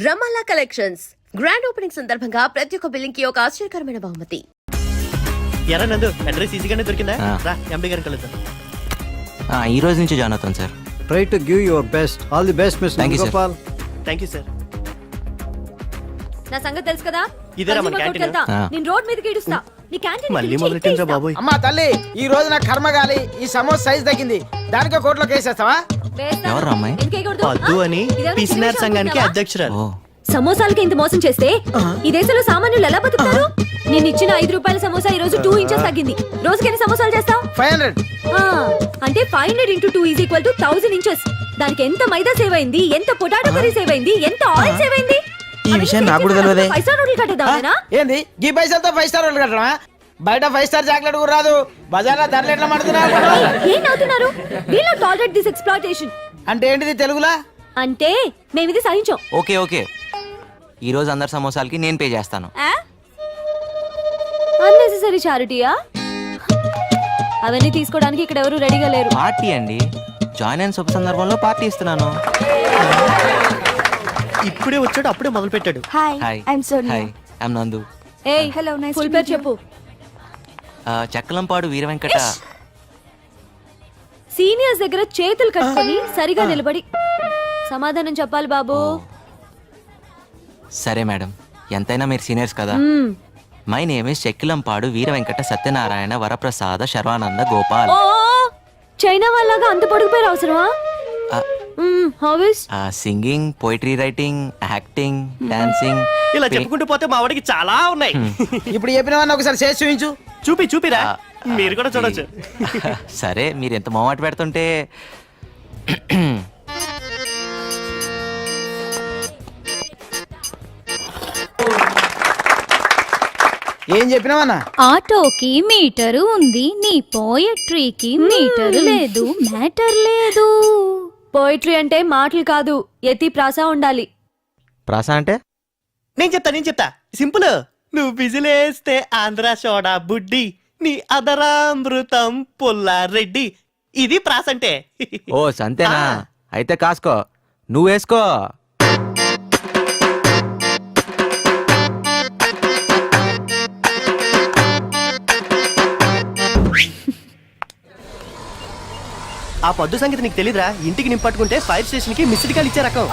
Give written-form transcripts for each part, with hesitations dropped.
రమాలా collections grand opening సందర్భంగా ప్రతి ఒక్క బిల్లింగ్ కి ఒక ఆశ్చర్యకరమైన బహుమతి. ఎరా నందు, అడ్రస్ ఈజీగానే దొరికిందా? రా ఎండి గారిని కలుద్దాం. ఈ రోజు నుంచి జాయిన్ అవుతాను sir. Try to give your best. All the best, Mr. Thank you, sir. Gopal. Thank you sir. నా సంగతి తెలుసు కదా. ఇదేరా మన క్యాంటీన్. నేను రోడ్ మీదకి ఇడుస్తా. నీ క్యాంటీన్ మళ్ళీ మొదలెట్టిందిరా బాబోయ్. అమ్మా తల్లి, ఈ రోజు నా కర్మగాలి ఈ సమోసా సైజ్ తగ్గింది, దానికో కోట్లో కేసేస్తావా? ఎవరు అమ్మాయి? పద్దు అని పిసినార్ సంఘానికి అధ్యక్షురాలు. సమోసాలకి ఇంత మోసం చేస్తే ఈ దేశంలో సామాన్యులు ఎలా బతుకుతారు? నేను ఇచ్చిన 5 రూపాయల సమోసా ఈ రోజు 2 ఇంచెస్ తగ్గింది. రోజుకి ఎన్ని సమోసాలు చేస్తావు? 500. అంటే 500 × 2 = 1000 ఇంచెస్. దానికి ఎంత మైదా సేవ్ అయింది, ఎంత పొటాటో కర్రీ సేవ్ అయింది, ఎంత ఆయిల్ సేవ్ అయింది. ఈ విషయం నాకు కూడా తెలియదే. 5 స్టార్ హోటల్ కట్టేద్దామేనా? ఏంది ఈ పైసలతో 5 స్టార్ హోటల్ కట్టడమా? బయట 5 స్టార్ చాక్లెట్ కూడా రాదు, బజార్లో ధరలు ఎట్లా పడుతున్నారు? ఏం నవ్వుతున్నారు? We'll not tolerate this exploitation. అంటే ఏంటిది తెలుగులా? అంటే మేము ఇది సహించాం. ఓకే ఓకే, ఈ రోజు అందరి సమోసాలకి నేను పే చేస్తాను. అన్నెసెసరీ చారిటీయా? అవన్నీ తీసుకోవడానికి ఇక్కడ ఎవరు రెడీగా లేరు. పార్టీ అండి, జాయిన్ అయిన శుభ సందర్భంలో పార్టీ ఇస్తున్నాను. ఇప్పుడే వచ్చాడు, అప్పుడే మొదలు పెట్టాడు. Hi, hi I am Sonia. Hi, I am నందు. ఏయ్ హలో, నైస్ ఫుల్ పేరు చెప్పు. చక్కలంపాడు వీర వెంకట. సీనియర్స్ దగ్గర చేతులు కట్టుకొని సరిగా నిలబడి సమాధానం చెప్పాలి బాబు. సరే మేడం, ఎంతైనా మీరు సీనియర్స్ కదా. My name is Chekkilampadu Veera Venkata Satyanarayana Varaprasada Sharwananda Gopal. ఓ చైనా వాళ్ళగా అంత పొడుగు పేరు అవసరమా? Hobbies singing, poetry writing, acting, dancing. ఇలా చెప్పుకుంటూ పోతే మా వాడికి చాలా ఉన్నాయి. ఇప్పుడు చెప్పినవన్నీ ఒకసారి చేసి చూపించు. చూపిరా, మీరు కూడా చూడొచ్చు. సరే, మీరు ఎంత మొహమాట పెడుతుంటే ఏం చెప్పినవన్నా? ఆటోకి మీటరు ఉంది, నీ పోయట్రీకి మీటరు లేదు, మ్యాటర్ లేదు. పోయిటరీ అంటే మాటలు కాదు, యతి ప్రాస ఉండాలి. ప్రాస అంటే? నేను చెప్తా సింపుల్. నువ్వు బిజిలేస్తే ఆంధ్ర సోడా బుడ్డి, నీ అదరామృతం పుల్లారెడ్డి. ఇది ప్రాస అంటే. ఓ సంతేనా? అయితే కాసుకో, నువ్వు వేసుకో. ఆ పొద్దు సంగతి నీకు తెలీదురా? ఇంటికి నింపట్టుకుంటే ఫైర్ స్టేషన్ కి మిస్డ్ కాల్ ఇచ్చే రకం.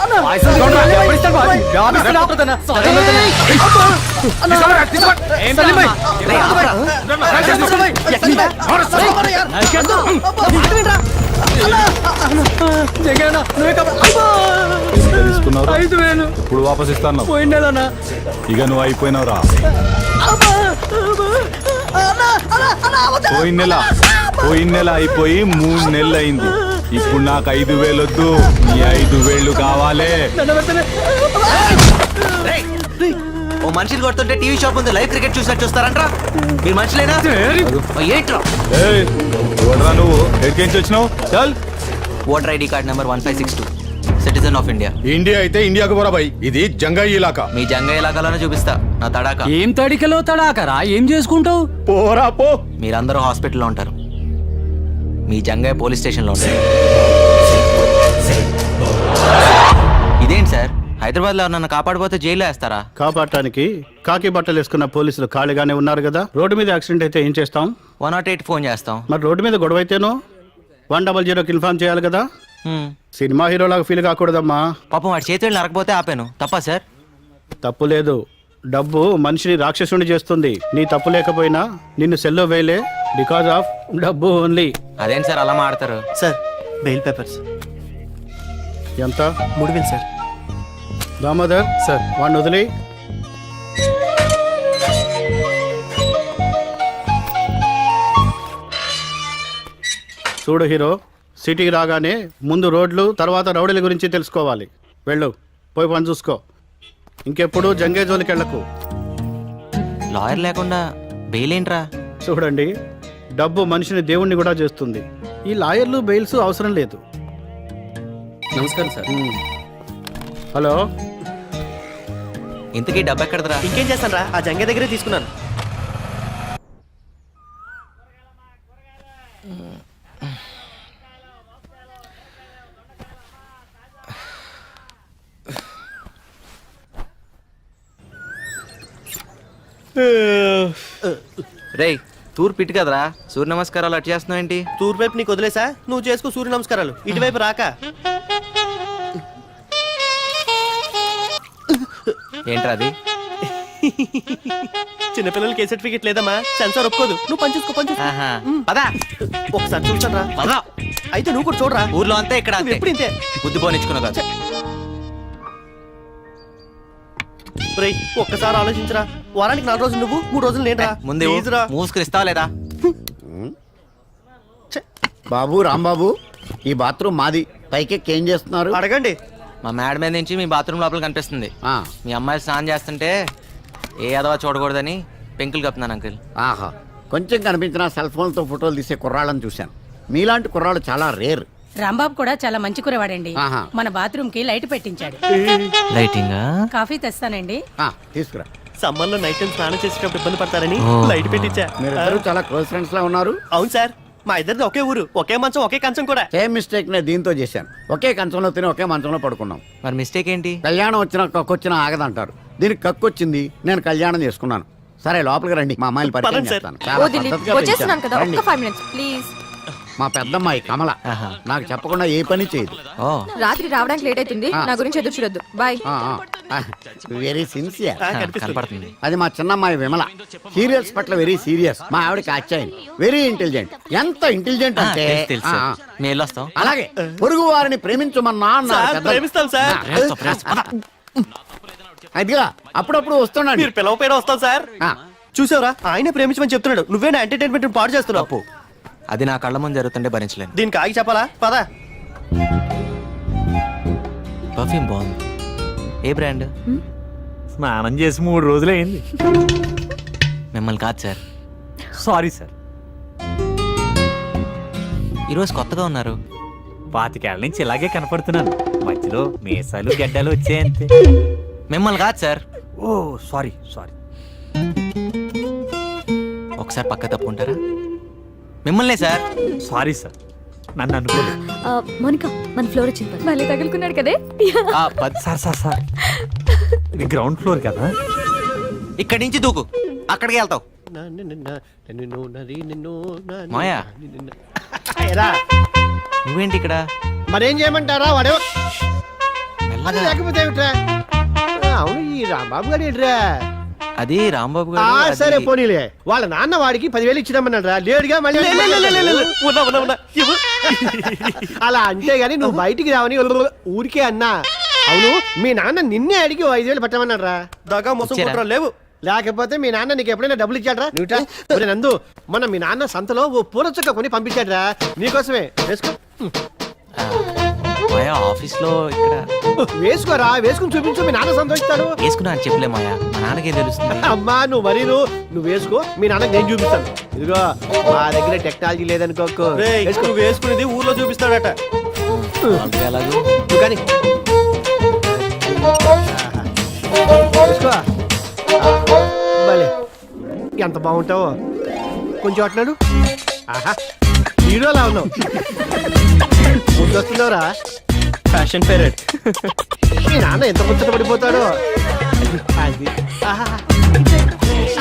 ఇప్పుడు వాపస్ ఇస్తాను. ఇక నువ్వు అయిపోయినవురా. పోయిన నెల అయిపోయి 3 నెలలు అయింది. ఇప్పుడు నాకు 5,000 వద్దు, నీ 5,000 కావాలే. ఓ మనుషులు కొడుతుంటే టీవీ షాప్ ఉంది, లైవ్ క్రికెట్ చూసినట్టు చూస్తారంట్రా. మీరు మనుషులేనా? ఏంట్రా నువ్వు ఎక్కడికి వచ్చినావు? చల్. Voter ID card number 1562, citizen of India. India అయితే ఇండియాకు పోరా బాయ్, ఇది జంగాయి ఇలాకా. మీ జంగా ఇలాకాలోనే చూపిస్తా నా తడాక. ఏం తడికలో తడాకరా? ఏం చేసుకుంటావు? పోరా పో. మీరందరూ హాస్పిటల్లో ఉంటారు, మీ జంగయ్య పోలీస్ స్టేషన్లో ఉంటారు. ఇదేంటి సార్, హైదరాబాద్ లో నన్ను కాపాడిపోతే జైల్లో వేస్తారా? కాపాడటానికి కాకి బట్టలు వేసుకున్న పోలీసులు ఖాళీగానే ఉన్నారు కదా. రోడ్డు మీద యాక్సిడెంట్ అయితే ఏం చేస్తాం? 108 ఫోన్ చేస్తాం. మరి రోడ్డు మీద గొడవ అయితేనో 100కి ఇన్ఫార్మ్ చేయాలి కదా. సినిమా హీరోలాగా ఫీల్ కాకూడదమ్మా. పాపం వాడి చేతులు నరకపోతే ఆపాను, తప్పా సార్? తప్పు లేదు, డబ్బు మనిషిని రాక్షసుని చేస్తుంది. నీ తప్పు లేకపోయినా నిన్ను సెల్లో వేయలే, బికాజ్ ఆఫ్ డబ్బు ఓన్లీ. అదేంటి సార్ అలా మాడతారు? సార్ బెయిల్ పేపర్స్ ఎంత? 3,000 సార్. దామోదర్ సార్, వాడిని వదిలి. చూడు హీరో, సిటీకి రాగానే ముందు రోడ్లు, తర్వాత రౌడీల గురించి తెలుసుకోవాలి. వెళ్ళు, పోయి పని చూసుకో. ఇంకెప్పుడు జంగే జోలికి వెళ్ళకు. లాయర్ లేకుండా బెయిల్ ఏంట్రా? చూడండి, డబ్బు మనిషిని దేవుణ్ణి కూడా చేస్తుంది. ఈ లాయర్లు బెయిల్స్ అవసరం లేదు. నమస్కారం సార్. హలో, ఇంతకీ డబ్బు ఎక్కడదరా? ఇంకేం చేస్తాను రా, ఆ జంగే దగ్గరే తీసుకున్నాను. రేయ్ తూర్పు ఇటు కదరా సూర్య నమస్కారాలు అటు చేస్తున్నావు ఏంటి? తూర్పు వైపు నీకు వదిలేసా, నువ్వు చేసుకో సూర్య నమస్కారాలు. ఇటువైపు రాక. ఏంట్రా అది? చిన్నపిల్లలకి ఏ సర్టిఫికేట్ లేదమ్మా, సెన్సార్ ఒప్పుకోదు. నువ్వు పని చూసుకో, పని చూసుకో. ఆహా. పదా ఒకసారి చూస్తాను రా. పదా. అయితే నువ్వు కూడా చూడరా. ఊర్లో అంతే ఇక్కడ నువ్వు ఎప్పుడు ఇంతే. బుద్ధి పోనిచ్చుకున్నావు కదా. రేయ్ ఒక్కసారి ఆలోచించరా. వారానికి 4 రోజులు నువ్వు, 3 రోజులు నేను రా. ముందే Please రా. మూసుకుని ఇస్తావా లేదా? బాబు రాంబాబు, ఈ బాత్రూమ్ మాది. పైకెక్కి ఏం చేస్తున్నారు? అడగండి. మా మేడ మీద నుంచి మీ బాత్రూమ్ లోపల కనిపిస్తుంది. ఆ, మీ అమ్మాయిలు స్నానం చేస్తుంటే ఏ అదవా చూడకూడదని పెంకులు కప్పుతున్నాను అంకుల్. ఆహా, కొంచెం కనిపించిన సెల్ ఫోన్తో ఫోటోలు తీసే కుర్రాళ్ళని చూశాను. మీలాంటి కుర్రాళ్ళు చాలా రేర్. రాంబాబు కూడా చాలా మంచి కురవాడండి. ఆహా. మన బాత్రూమ్ కి లైట్ పెట్టించాడు. లైటింగ్ కాఫీ తెస్తానండి. తీసుకురా. సమ్మర్ లో నైట్ టైం స్నానం చేసేటప్పుడు ఇబ్బంది పడతారని లైట్ పెట్టించా. మీరిద్దరు చాలా క్లోజ్ ఫ్రెండ్స్ లా ఉన్నారు. అవును సార్, మా ఇద్దరిది ఒకే ఊరు, ఒకే మంచం, ఒకే కంచం కూడా. సేమ్ మిస్టేక్ నే దీంతో చేశాను. ఒకే కంచంలో తిని ఒకే మంచంలో పడుకున్నాం. మరి మిస్టేక్ ఏంటి? కళ్యాణం వచ్చినా కక్కొచ్చినా ఆగదంటారు. దీనికి కక్కొచ్చింది, నేను కళ్యాణం చేసుకున్నాను. సరే లోపలికి రండి, మా అమ్మాయిని పరిచయం పదండి సార్. చేస్తాను. చాలా పద్ధతిగా పెంచాను. రండి. 5 minutes ప్లీజ్. మా పెద్దమ్మాయి కమల ఆహా. నాకు చెప్పకుండా ఏ పని చేయదు. ఓ రాత్రి రావడానికి లేట్ అవుతుంది, నా గురించి ఎదురు చూడొద్దు. బాయ్. Very sincere. కనపడుతుంది. అది మా చిన్నమ్మాయి విమల. సీరియల్స్ పట్ల వెరీ సీరియస్. మా ఆవిడకి ఆచ్యాయని. Very intelligent. ఎంత ఇంటెలిజెంట్ అంటే తెలుసు. మేము వెళ్ళొస్తాం. అలాగే పొరుగు వారిని ప్రేమించమన్నా అన్నారు సార్, పెద్దలు. ప్రేమిస్తాం సార్. అదిగా అప్పుడప్పుడు వస్తున్నాడు. మీరు పిలవపోయినా వస్తాం సార్. చూసావురా, ఆయన ప్రేమించమని చెప్తున్నాడు. నువ్వే నా ఎంటర్టైన్మెంట్ పాడు చేస్తున్నావు. తప్పు. అది నా కళ్ళ ముందు జరుగుతుంటే భరించలేను. దీనికి ఆగి చెప్పాలా? పదా. పర్ఫ్యూమ్ బాగుంది. ఏ బ్రాండ్? స్నానం చేసి 3 రోజులైంది. మిమ్మల్ని కాదు సార్. Sorry sir. ఈరోజు కొత్తగా ఉన్నారు. 25 ఏళ్ల నుంచి ఇలాగే కనపడుతున్నాను. మధ్యలో మీసాలు గడ్డలు వచ్చాయంతే. మిమ్మల్ని కాదు సార్. ఓ సారీ సారీ. ఒకసారి పక్క తప్పుకుంటారా? మిమ్మల్నే సార్. సారీ సార్, నన్ను అనుకోలేదు. మోనికా, మన ఫ్లోర్ వచ్చింది. మళ్ళీ తగులుకున్నాడు కదే. సార్ సార్ సార్, ఇది గ్రౌండ్ ఫ్లోర్ కదా. ఇక్కడి నుంచి దూకు, అక్కడికి వెళ్తావు. మాయా ఏరా, నువ్వేంటి ఇక్కడ? మరేం చేయమంటారా? వాడు మెల్లగా. లేకపోతే ఏమిట్రా? అవును, ఈ రాంబాబు గారు ఏంట్రా? అది రాంబాబు ఆ, గారు. సరే అది- పోనీలే. వాళ్ళ నాన్న వాడికి 10,000 ఇచ్చినామన్నాడు రా. లేడుగా మళ్ళీ అలా అంటే గానీ నువ్వు బయటికి రావని ఊరికే అన్నా. అవును, మీ నాన్న నిన్నే అడిగి 5,000 పెట్టమన్నాడు రా. దగా మోసం కుట్ర లేవు. లేకపోతే మీ నాన్న నీకు ఎప్పుడైనా డబ్బులు ఇచ్చాడ్రా? నువ్వు నందు, మొన్న మీ నాన్న సంతలో ఓ పూల చుక్క కొని పంపించాడ్రా నీకోసమే. వేసుకో. ఆ, మాయా ఆఫీస్ లో ఇక్కడ వేసుకోరా, వేసుకుని చూపించు, మీ నాన్న సంతోషిస్తాడు. వేసుకున్నా అని చెప్పలే మాయా, మా నాన్నకే తెలుస్తుంది. అమ్మా నువ్వు మరీ నువ్వు వేసుకో, మీ నాన్నకి నేను చూపిస్తాను. ఇదిగో మా దగ్గర టెక్నాలజీ లేదనుకోకు. రేయ్, వేసుకో. నువ్వు వేసుకునేది ఊర్లో చూపిస్తాడట. వాళ్ళకి ఎలాగో. నువ్వు కానీ వేసుకో. భలే, ఎంత బాగుంటావో. కొంచెం అట్నాడు. ఆహా, హీరోలా ఉన్నావు. ముందు వస్తున్నావురా. Fashion parent. మీ నాన్న ఎంత ముచ్చట పడిపోతాడో. అది. ఆహా.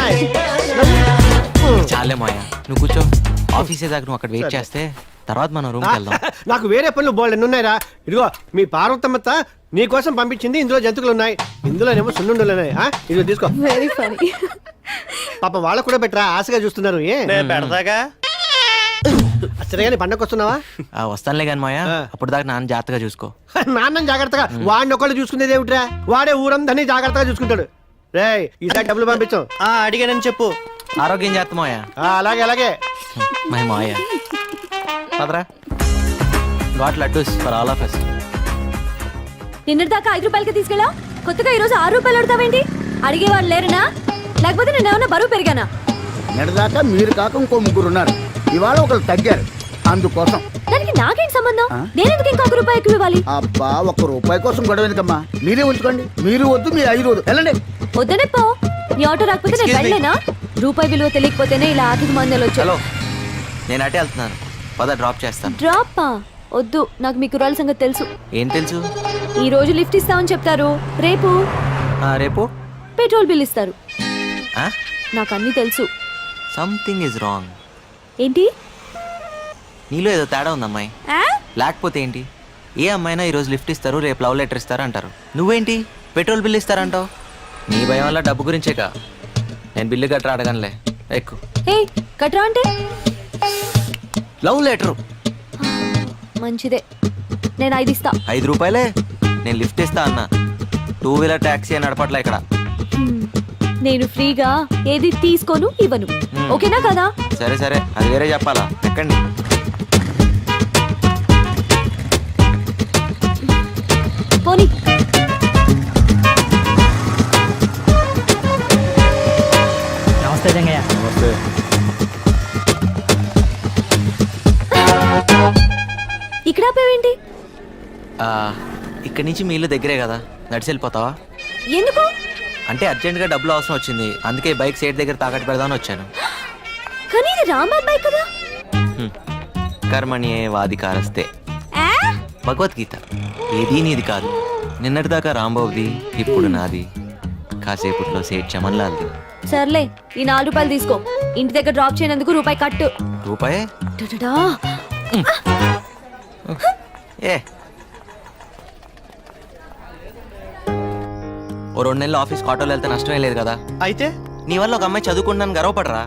ఆయ్. చాలే మాయా, నువ్వు కూర్చో. ఆఫీసే దగ్గర నువ్వు అక్కడ వెయిట్ చేస్తే తర్వాత మనం రూమ్కి వెళ్దాం. నాకు వేరే పనులు బోల్డ్ ఎన్ని ఉన్నాయిరా. ఇదిగో మీ పార్వతమ్మత్త నీ కోసం పంపించింది. ఇందులో జంతువులు ఉన్నాయి, ఇందులోనేమో సున్నుండలు ఉన్నాయి. ఇదిగో తీసుకో. Very funny. పాప వాళ్ళకు కూడా పెట్టరా, ఆశగా చూస్తున్నారు. ఏ నేను పెడతాగా. సరే కానీ పండగ వస్తున్నావా? వస్తానులే కానీ మాయా, అప్పుడు దాకా నాన్న జాగ్రత్తగా చూసుకో. నాన్న జాగ్రత్తగా. వాడిని ఒకళ్ళు చూసుకునేది ఏమిట్రా? వాడే ఊరందరినీ జాగ్రత్తగా చూసుకుంటాడు. రేయ్, ఈసారి డబ్బులు పంపించాం. అడిగానని చెప్పు. ఆరోగ్యం జాగ్రత్త మాయా. అలాగే అలాగే. మై మాయా పదరా. Got laddoos for all of us. నిన్నటి దాకా 5 రూపాయలకి తీసుకెళ్ళా, కొత్తగా ఈరోజు 6 రూపాయలు అడుగుతావేంటి? అడిగేవాళ్ళు లేరనా? లేకపోతే నేను ఏమన్నా బరువు పెరిగానా? నిన్నదాకా మీరు కాక ఇంకో 3 ఉన్నారు. ఇవాళ ఒకరు తగ్గారు, అందుకోసం. దానికి నాకేంటి సంబంధం? నేను ఎందుకు ఇంకా 1 రూపాయి ఎక్కువ ఇవ్వాలి? అబ్బా, 1 రూపాయి కోసం గొడవ ఎందుకమ్మా? మీరే ఉంచుకోండి. మీరు వద్దు, మీ 5 వద్దు. వెళ్ళండి. వద్దనే పో. నీ ఆటో రాకపోతే నేను Excuse me. వెళ్ళలేనా? రూపాయి విలువ తెలియకపోతేనే ఇలా ఆర్థిక మందలు వచ్చాయి. హలో, నేను అటే వెళ్తున్నాను, పద డ్రాప్ చేస్తాను. డ్రాపా? వద్దు, నాకు మీ కుర్రాల సంగతి తెలుసు. ఏం తెలుసు? ఈ రోజు లిఫ్ట్ ఇస్తామని చెప్తారు, రేపు రేపు పెట్రోల్ బిల్ ఇస్తారు. నాకు అన్నీ తెలుసు. Something is wrong. ఏంటి? నీలో ఏదో తేడా ఉంది అమ్మాయి. లేకపోతే ఏంటి? ఏ అమ్మాయినా ఈరోజు లిఫ్ట్ ఇస్తారు, రేపు లవ్ లెటర్ ఇస్తారు అంటారు. నువ్వేంటి పెట్రోల్ బిల్ ఇస్తారంటావు? నీ భయం వల్ల డబ్బు గురించేగా. నేను బిల్లు గట్రా అడగనులే, ఎక్కు. ఏ కట్రా అంటే? Love letter. మంచిదే, నేను 5 ఇస్తా. 5 రూపాయలే? నేను లిఫ్ట్ ఇస్తా అన్నా. 2 వీలర్ ట్యాక్సీ అని నడపట్లే ఇక్కడ. నేను ఫ్రీగా ఏది తీసుకోను ఇవ్వను. ఓకేనా కదా? సరే సరే, అది వేరే చెప్పాలా. ఎక్కండి. పోనీ. నమస్తే జంగయ్య. ఇక్కడ ఆపేవేంటి? ఇక్కడి నుంచి మీ ఇల్లు దగ్గరే కదా, నడిచి వెళ్ళిపోతావా? ఎందుకు? అంటే అర్జెంట్గా డబ్బులు అవసరం వచ్చింది, అందుకే బైక్ సైడ్ దగ్గర తాకట్టు పెడదామని వచ్చాను. కానీ ఇది రాంబాబ్ బైక్ కదా. కర్మణ్యే వాదికారస్తే. భగవద్గీత. ఏదీ నీది కాదు. నిన్నటిదాకా రాంబాబుది, ఇప్పుడు నాది. కాసేపట్లో సేట్ చమన్లాల్ది. సర్లే, ఈ 4 రూపాయలు తీసుకో. ఇంటి దగ్గర డ్రాప్ చేయనందుకు రూపాయి కట్టు. రూపాయే? టటటా. ఏ ఓ 2 నెలలు ఆఫీస్ ఆటోలో వెళ్తే నష్టమే లేదు కదా. అయితే నీ వల్ల ఒక అమ్మాయి చదువుకుంటున్నాను గర్వపడరా?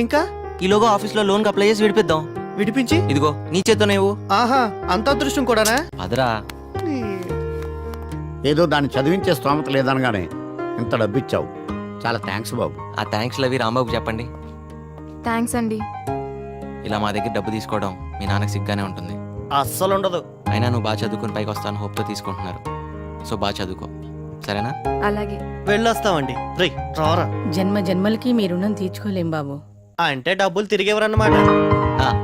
ఇంకా ఈలోగా ఆఫీస్లో లోన్కి అప్లై చేసి విడిపిద్దాం. విడిపించి ఇదిగో నీ చేత్తో నువ్వు. ఆహా, అంత అదృష్టం కూడానా? అదరా. ఏదో దాన్ని చదివించే స్తోమత లేదనగానే ఇంత డబ్బిచ్చావు. చాలా థ్యాంక్స్ బాబు. ఆ థ్యాంక్స్లు అవి రాంబాబుకి చెప్పండి. థ్యాంక్స్ అండి. ఇలా మా దగ్గర డబ్బు తీసుకోవడం మీ నాన్నకి సిగ్గానే ఉంటుంది. అస్సలు ఉండదు. అయినా నువ్వు బాగా చదువుకుని పైకి వస్తాను హోప్తో తీసుకుంటున్నారు. సో బాగా చదువుకో, సరేనా? అలాగే. వెళ్ళొస్తామండి. రేయ్ రారా. జన్మ జన్మలకి మీ రుణం తీర్చుకోలేం బాబు. అంటే డబ్బులు తిరిగేవరన్నమాట.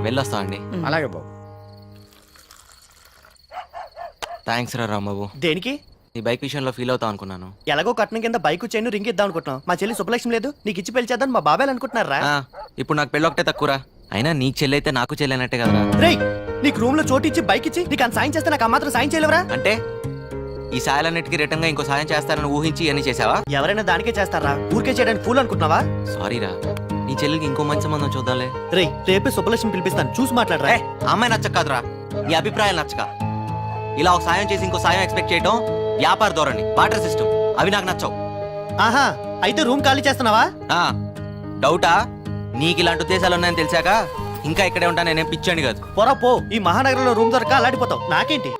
వెళ్ళొస్తామండి. అలాగే బాబు. థ్యాంక్స్ రా రాంబాబు. దేనికి? నీ బైక్ విషయంలో ఫీల్ అవుతావు అనుకున్నాను. ఎలాగో కట్నం కింద బైక్ చైన్ రింగ్ ఇద్దాం అనుకుంటున్నాం. మా చెల్లి శుభలక్ష్మి లేదు, నీకు ఇచ్చి పెళ్లి చేద్దాం మా బాబాయ్ అనుకుంటున్నారా? ఇప్పుడు నాకు పెళ్ళి ఒకటే తక్కువరా. అయినా నీకు చెల్లి అయితే నాకు చెల్లి అన్నట్టే కదరా. రేయ్, నీకు రూమ్ లో చోటు ఇచ్చి బైక్ ఇచ్చి నీకు అంత సాయం చేస్తే నాకు ఆ మాత్రం సాయం చేయలేవరా? అంటే ఈ సాయాలన్నిటికీ రిటర్న్ గా ఇంకో సాయం చేస్తానని ఊహించి అని చేసావా? ఎవరైనా దానికే చేస్తారా? ఊరికే చేయడానికి ఫూల్ అనుకుంటున్నావా? సారీరా, నీ చెల్లికి ఇంకో మంచి సంబంధం చూద్దాంలే. రేయ్, రేపే శుభలక్ష్మి పిలిపిస్తాను, చూసి మాట్లాడరా. ఆ అమ్మాయి నచ్చక కాదురా, నీ అభిప్రాయాలు నచ్చక. ఇలా ఒక సాయం చేసి ఇంకో సాయం ఎక్స్పెక్ట్ చేయడం వ్యాపార ధోరణి, వాటర్ సిస్టమ్, అవి నాకు నచ్చవు. ఆహా, అయితే రూమ్ ఖాళీ చేస్తున్నావా? డౌటా? నీకు ఇలాంటి ఉద్దేశాలు ఉన్నాయని తెలిసాక ఇంకా ఇక్కడే ఉంటా, నేనేం పిచ్చాను కాదు. పొరా పో, ఈ మహానగరంలో రూమ్ దొరక అలాడిపోతావు. నాకేంటి?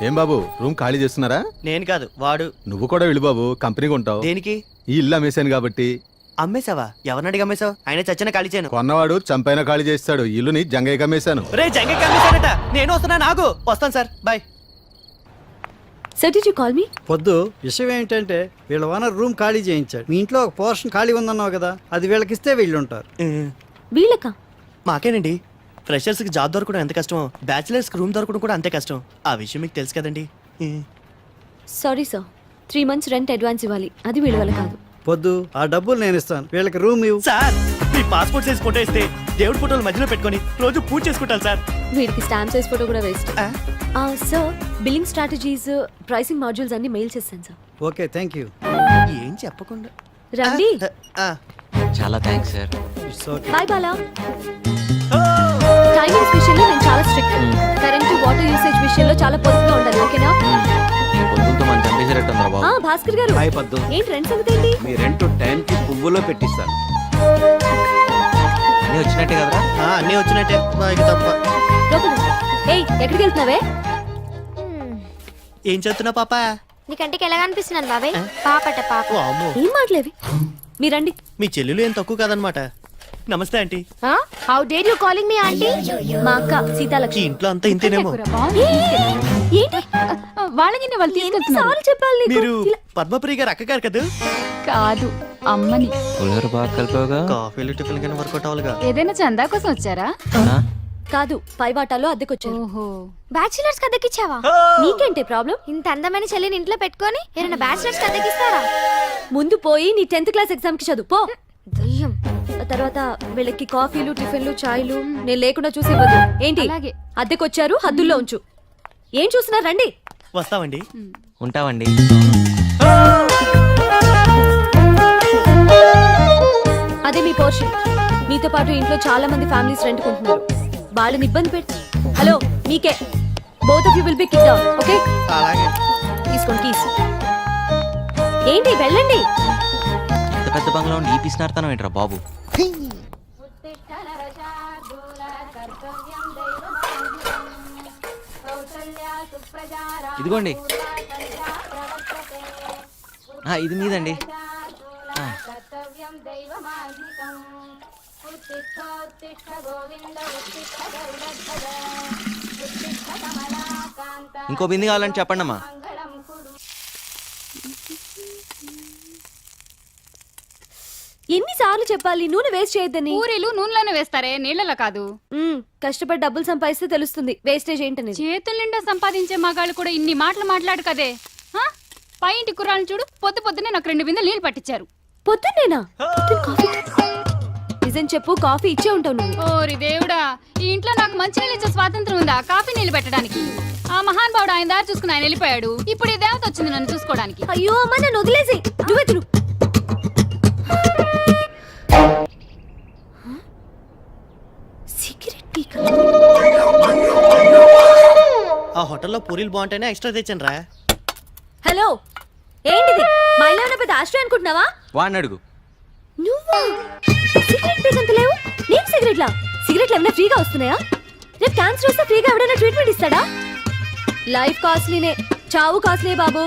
ఏం బాబు, రూమ్ ఖాళీ చేస్తున్నారా? నేను కాదు, వాడు. నువ్వు కూడా వెళ్ళి బాబు, కంపెనీగా ఉంటావు. దేనికి? ఈ ఇల్లు అమ్మేశాను కాబట్టి. అమ్మేశావా? ఎవరిని అడిగి అమ్మేశావు? ఆయన చచ్చిన ఖాళీ చేయను. కొన్నవాడు చంపైన ఖాళీ చేస్తాడు. ఇల్లుని జంగయ్యకి అమ్మేశాను. రే జంగకి అమ్మేశాడట. నేను వస్తున్నా, నాకు వస్తాను sir, bye. Sir, did you call me? పొద్దు విషయం ఏంటంటే వీళ్ళ ఓనర్ రూమ్ ఖాళీ చేయించాడు. మీ ఇంట్లో ఒక పోర్షన్ ఖాళీ ఉందన్నావు కదా, అది వీళ్ళకిస్తే వీళ్ళు ఉంటారు. వీళ్ళకా? మాకేనండి. ఫ్రెషర్స్ కి జాబ్ దొరకడం ఎంత కష్టమో, బ్యాచిలర్స్ కి రూమ్ దొరకడం కూడా అంతే కష్టం. ఆ విషయం మీకు తెలుసు కదండి. Sorry sir, 3 months rent advance ఇవ్వాలి, అది వీళ్ళ వల్ల కాదు. పొద్దు ఆ డబ్బులు నేను ఇస్తాను, వీళ్ళకి రూమ్ ఇవ్వు. సార్, మీ పాస్పోర్ట్ సైజ్ ఫోటో ఇస్తే దేవుడి ఫోటోలు మధ్యలో పెట్టుకొని రోజు పూజ చేసుకుంటాను సార్. వీడికి స్టాంప్ సైజ్ ఫోటో కూడా waste. Sir, billing strategies, pricing modules అన్ని మెయిల్ చేస్తాను సార్. Okay, thank you. ఏం చెప్పకుండా రండి. చాలా thanks sir. Bye Bala. Timings విషయంలో నేను చాలా స్ట్రిక్ట్. కరెంట్ వాటర్ యూసేజ్ విషయంలో చాలా పొదుపుగా ఉండాలి, ఓకేనా? పొద్దుతో మనం చంపేసేటట్టుందా బాబు? భాస్కర్ గారు, హాయ్ పద్దు. ఏంటి రెంట్ సంగతి ఏంటి? మీ రెంట్ టైంకి పువ్వులో పెట్టిస్తాను. అన్నీ వచ్చినట్టే కదరా? అన్నీ వచ్చినట్టే, నాకు తప్ప. ఏయ్, ఎక్కడికి వెళ్తున్నావే? ఏం చదువుతున్నా పాప? నీ కంటికి ఎలా కనిపిస్తున్నాను బాబాయ్? పాపట పాప. వామ్మో. ఏం మాటలేవి? మీరండి. మీ చెల్లెలు ఏం తక్కువ కాదనమాట. నమస్తే aunty. How dare you calling me aunty? మా అక్క ఈ సీతాలక్ష్మి. ఇంట్లో అంతా ఇంతేనేమో. ఏంటి వాళ్ళని వాళ్ళు తీసుకెళ్తున్నారు? చెప్పాలి నీకు. మీరు పద్మప్రియ గారు అక్కగారు కదా? కాదు, అమ్మని. పులిహోర బాగా కలిపావుగా. కాఫీలు టిఫిన్ కింద వర్కౌట్ అవ్వాలిగా. ఏదైనా చందా కోసం వచ్చారా? కాదు, పై వాటాలో అద్దెకొచ్చారు. ఓహో, బ్యాచిలర్స్ కి అద్దెకిచ్చావా? నీకేంటి ప్రాబ్లం? ఇంత అందమైన చెల్లిని ఇంట్లో పెట్టుకొని ఏమైనా బ్యాచిలర్స్ కి అద్దెకిస్తారా? ముందు పోయి నీ 10th క్లాస్ ఎగ్జామ్ కి చదువు పో. దయ్యం. తర్వాత వీళ్ళకి కాఫీలు టిఫిన్లు చాయ్లు నేను లేకుండా చూసి ఇవ్వదు. ఏంటి? అలాగే. అద్దెకొచ్చారు, హద్దుల్లో ఉంచు. ఏం చూస్తున్నారు? రండి. వస్తామండి. ఉంటావండి. పోర్షన్. మీతో పాటు ఇంట్లో చాలా మంది ఫ్యామిలీస్ రెంట్ కొంటున్నారు. వాళ్ళని ఇబ్బంది పెట్టి హలో మీకే both of you will be kicked out. Okay అలాగే. తీసుకోండి కీస్. ఏంటి వెళ్ళండి. ఇంత పెద్ద బంగ్లా ఉండి ఈ పిసినార్తనం ఏంట్రా బాబు? ఇదిగోండి. ఇది మీదండి. ఇంకో బింది కావాలని చెప్పండి అమ్మా. ఎన్నిసార్లు చెప్పాలి నూనె వేస్ట్ చేయొద్దని? పూరీలు నూనెలోనే వేస్తారే, నీళ్ళలో కాదు. కష్టపడి డబ్బులు సంపాదిస్తే తెలుస్తుంది వేస్టేజ్ ఏంటనేది. చేతుల నిండా సంపాదించే మగాళ్ళు కూడా ఇన్ని మాటలు మాట్లాడు కదే. పై ఇంటి కుర్రాళ్ళు చూడు, పొద్దునే నాకు 2 బిందెలు నీళ్ళు పట్టించారు. పొద్దున్నేనా? కాఫీ నిజం చెప్పు, కాఫీ ఇచ్చే ఉంటావు నువ్వు. ఓరి దేవుడా, ఈ ఇంట్లో నాకు మంచి నీళ్ళు ఇచ్చే స్వాతంత్రం ఉందా కాఫీ నీళ్ళు పెట్టడానికి? ఆ మహానుభావుడు ఆయన దారి చూసుకుని ఆయన వెళ్ళిపోయాడు. ఇప్పుడు ఈ దేవత వచ్చింది నన్ను చూసుకోవడానికి. అయ్యో అమ్మ నన్ను వదిలేసి నువ్వే తిను. సిగరెట్ పీక. ఆ హోటల్లో పూరీలు బాగుంటేనే ఎక్స్ట్రా తెచ్చాను రా. హలో ఏంటిది? మా ఇల్లు ఉన్న పెద్ద ఆశ్రయం అనుకుంటున్నావా? వాడిని అడుగు. నువ్వా? సిగరెట్ పీకంత లేవు. నేను సిగరెట్లా? సిగరెట్లు ఏమైనా ఫ్రీగా వస్తున్నాయా? రేపు క్యాన్సర్ వస్తే ఫ్రీగా ఎవడైనా ట్రీట్మెంట్ ఇస్తాడా? లైఫ్ కాస్ట్లీనే, చావు కాస్ట్లీ బాబు.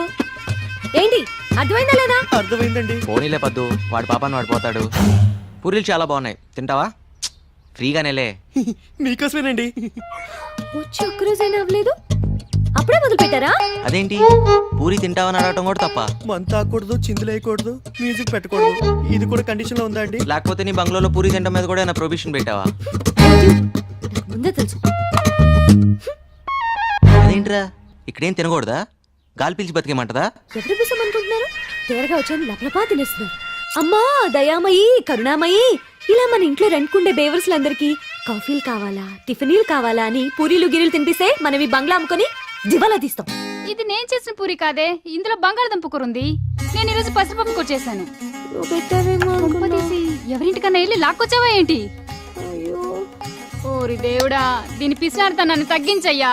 ఏంటి అర్థమైందా లేదా? అర్థమైందండి. పోనీలే పద్దు, వాడి పాపాన్ని వాడు పోతాడు. పూరీలు చాలా బాగున్నాయి, తింటావా? ఫ్రీగానేలే. మీకోసమేనండి. వచ్చి ఒక్కరోజైనా అవ్వలేదు, అప్పుడే మొదలు పెట్టారా? అదేంటి పూరి తింటావని అడగటం కూడా తప్ప? మంత ఆకూడదు, చిందులు వేయకూడదు, మ్యూజిక్ పెట్టకూడదు, ఇది కూడా కండిషన్ లో ఉందా అండి? లేకపోతే నీ బంగ్లాలో పూరి తింటం మీద కూడా ఏమైనా ప్రొవిషన్ పెట్టావా? నాకు ముందే తెలుసు. అదేంట్రా ఇక్కడేం తినకూడదా? గాలి పీల్చి బతికేమంటదా? ఎవరి కోసం అనుకుంటున్నారు? తేరగా వచ్చాను లపలపా తినేస్తున్నారు. అమ్మా దయామయి కరుణామయి, ఇలా మన ఇంట్లో రెంట్కుండే బేవర్స్లందరికీ కాఫీలు కావాలా టిఫినీలు కావాలా అని పూరీలు గిరీలు తినిపిస్తే మనం ఈ బంగ్లా అమ్ముకొని దివాలా తీస్తాం. ఇది నేను చేసిన పూరి కాదే, ఇందులో బంగాళదుంప కూర ఉంది. నేను ఈరోజు పసిపప్పు కూర చేశాను. ఎవరింటికన్నా వెళ్ళి లాక్కొచ్చావా ఏంటి? ఓరి దేవుడా, దీని పిసినాడుతనాన్ని తగ్గించయ్యా.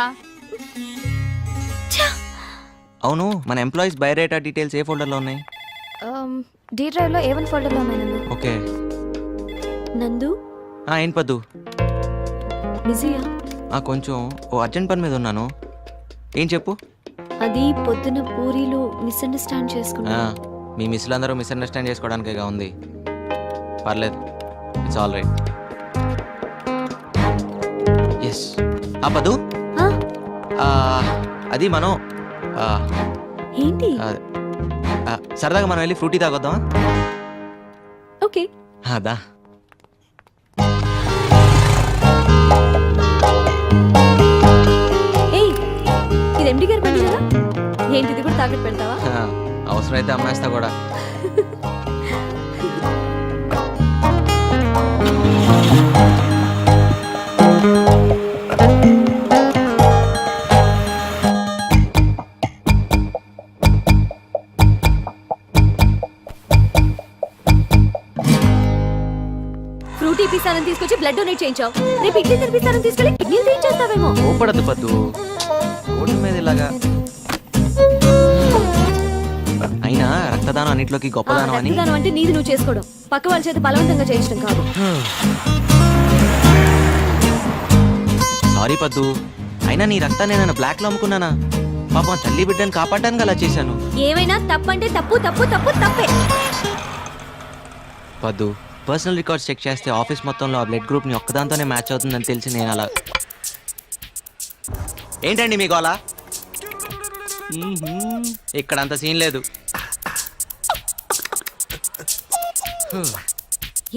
అవును, మన ఎంప్లాయీస్ బయోడేటా డీటెయిల్స్ ఏ ఫోల్డర్లో ఉన్నాయి? డి డ్రైవ్ లో A1 ఫోల్డర్ లో ఉన్నాయి నందు. ఓకే. నందు ఏంటి పద్దు? బిజీయా? కొంచెం ఓ అర్జెంట్ పని మీద ఉన్నాను. ఏం చెప్పు. అది పొద్దున పూరీలు మిస్అండర్స్టాండ్ చేసుకున్నా. మీ మిస్లందరూ మిస్అండర్స్టాండ్ చేసుకోవడానికేగా ఉంది. పర్లేదు, ఇట్స్ ఆల్ రైట్. ఎస్. పద్దు, అది మనం ఏంటి సరదాగా మనం వెళ్ళి ఫ్రూటీ తాగొద్దామా? ఓకే. అదా ఏయ్, ఇది ఎండి గారి పని కదా? ఏంటిది కూడా తాకట్టు పెడతావా? అవసరమైతే అమ్మేస్తా కూడా. ఫ్రూటీ పిస్తానని తీసుకొచ్చి బ్లడ్ డొనేట్ చేయించావు. రేపు ఇడ్లీ తినిపిస్తానని తీసుకెళ్ళి కిడ్నీలు తీయించేస్తావేమో. కోపడద్దు పద్దు, ఓట్ల మీద ఇలాగా. అయినా రక్తదానం అన్నిట్లోకి గొప్పదానం అని. రక్తదానం అంటే నీది నువ్వు చేసుకోవడం, పక్క వాళ్ళ చేత బలవంతంగా చేయించడం కాదు. సారీ పద్దు, అయినా నీ రక్తాన్ని నేను బ్లాక్ లో అమ్ముకున్నానా? పాపం తల్లి బిడ్డని కాపాడడానికి అలా చేశాను. ఏమైనా తప్పంటే తప్పు తప్పు తప్పు తప్పే. పద్దు, పర్సనల్ రికార్డ్స్ చెక్ చేస్తే ఆఫీస్ మొత్తంలో ఆ బ్లడ్ గ్రూప్ ని ఒక్కదాంతోనే మ్యాచ్ అవుతుందని తెలిసి నేను అలా. ఏంటండి మీ గోలా? ఇక్కడ అంత సీన్ లేదు.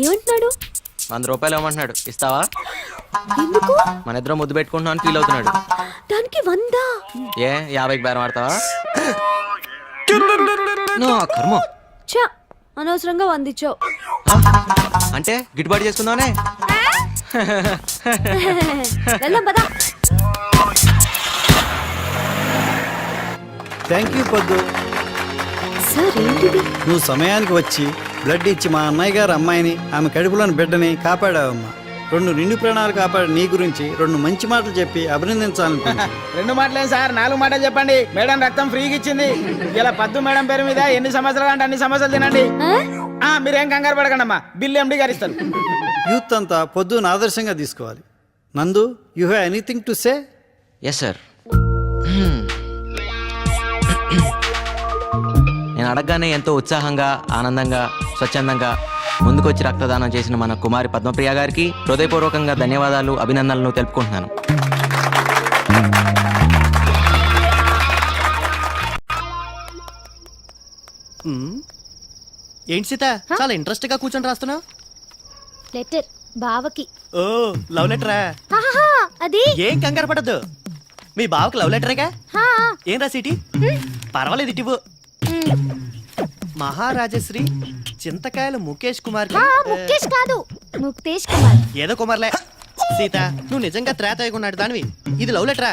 ఏమంటున్నాడు? 100 రూపాయలు ఇవ్వమంటున్నాడు, ఇస్తావా? ఎందుకు? మన ఇద్దరం ముద్దు పెట్టుకుంటున్నాం అని ఫీల్ అవుతున్నాడు. దానికి 100? 50కి బేరం ఆడతావా? కర్మ. చా, అనవసరంగా 100 ఇచ్చావు. అంటే గిట్టుబాటు చేసుకుందామనే. వెళ్దాం పదా. థ్యాంక్ యూ పద్దు. సార్ ఏంటిది? నువ్వు సమయానికి వచ్చి బ్లడ్ ఇచ్చి మా అన్నయ్య గారు అమ్మాయిని ఆమె కడుపులోని బిడ్డని కాపాడావమ్మా. 2 నిండు ప్రాణాలు కాపాడి నీ గురించి 2 మంచి మాటలు చెప్పి అభినందించాలనుకుంటున్నా. 2 మాటలే సార్, 4 మాటలు చెప్పండి. మేడం రక్తం ఫ్రీగా ఇచ్చింది. ఇలా పద్దు మేడం పేరు మీద ఎన్ని సమస్యలు అంటే అన్ని సమస్యలు తినండి. మీరేం కంగారు పడకండి అమ్మా, బిల్లు ఎండి గారు ఇస్తారు. యూత్ అంతా పొద్దున ఆదర్శంగా తీసుకోవాలి. Nandu, you have anything to say? Yes sir. నేను అడగగానే ఎంతో ఉత్సాహంగా, ఆనందంగా, స్వచ్ఛందంగా ముందుకొచ్చి రక్తదానం చేసిన మన కుమారి పద్మప్రియ గారికి హృదయపూర్వకంగా ధన్యవాదాలు, అభినందనలు తెలుపుకుంటున్నాను. ఏంటి సీత చాలా ఇంట్రెస్ట్ గా కూర్చొని రాస్తున్నావు? లెటర్ బావకి. ఓ లవ్ లెటరా? ఆహాహా, అది ఏం కంగారు పడద్దు, మీ బావకు లవ్ లెటరేగా. హా, ఏం రా సీటీ? పర్వాలేదు ఇటివ్వు. మహారాజశ్రీ చింతకాయల ముఖేష్ కుమార్ హా, ముఖేష్ కాదు, ముక్తేష్ కుమార్. ఏదో కుమార్లే. సీత నువ్వు నిజంగా త్రేతయ్యకున్నాడు దానివి. ఇది లవ్ లెటరా?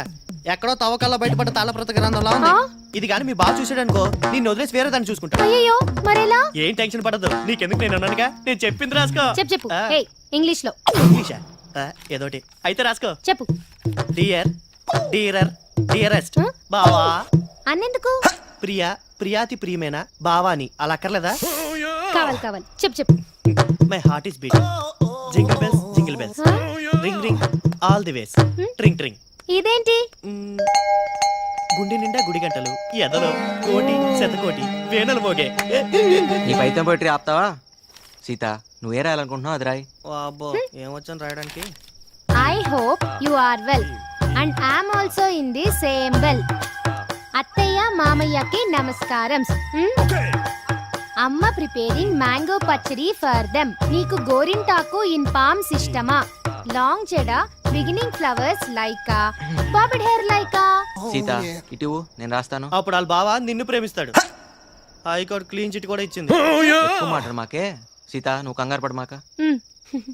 ఎక్కడో తవ్వకాల్లో బయటపడ్డ తాళప్రత గ్రంథంలా ఉంది. ఇది కానీ మీ బావ చూసాడనుకో నిన్ను వదిలేసి వేరే దాన్ని చూసుకుంటా. అయ్యో మరెలా? ఏం టెన్షన్ పడద్దు, నీకెందుకు నేను అన్నానుగా. నేను చెప్పింది రాసుకో. చెప్పు ఇంగ్లీష్ లో. ఇంగ్లీషా? ఏదోటి అయితే రాసుకో. చెప్పు. డియర్, డియరర్, డియరెస్ట్ బావా. అన్నెందుకు? ప్రియా, ప్రియాతి ప్రియమేనా బావాని అలా అక్కర్లేదా? కావాలి చెప్పు. My heart is beating. Jingle bells, jingle bells, ring ring all the ways, ట్రింగ్ ట్రింగ్. ఇదేంటి? గుండె నిండా గుడి గంటలు, ఎదలో కోటి శతకోటి వేణలు మోగే. నీ పైతం పోయిటరీ ఆపుతావా? సీత నువ్వే రాయాలనుకుంటున్నావు అది రాయి. అబ్బో ఏమొచ్చాను రాయడానికి. I hope you are well and I'm also in the same well. అత్తయ్య మామయ్యకి నమస్కారం. అమ్మ preparing mango pachadi for them. నీకు గోరింటాకు ఇన్ పామ్ సిస్టమా, లాంగ్ జడ, బిగినింగ్ ఫ్లవర్స్ లైకా, బాబిడ్ హెయిర్ లైకా. సీత ఇటు నేను రాస్తాను. అప్పుడు వాళ్ళ బావ నిన్ను ప్రేమిస్తాడు. హైకోర్టు క్లీన్ చిట్ కూడా ఇచ్చింది. ఎక్కువ మాట్లాడు మాకే. సీత నువ్వు కంగారు పడు మాక.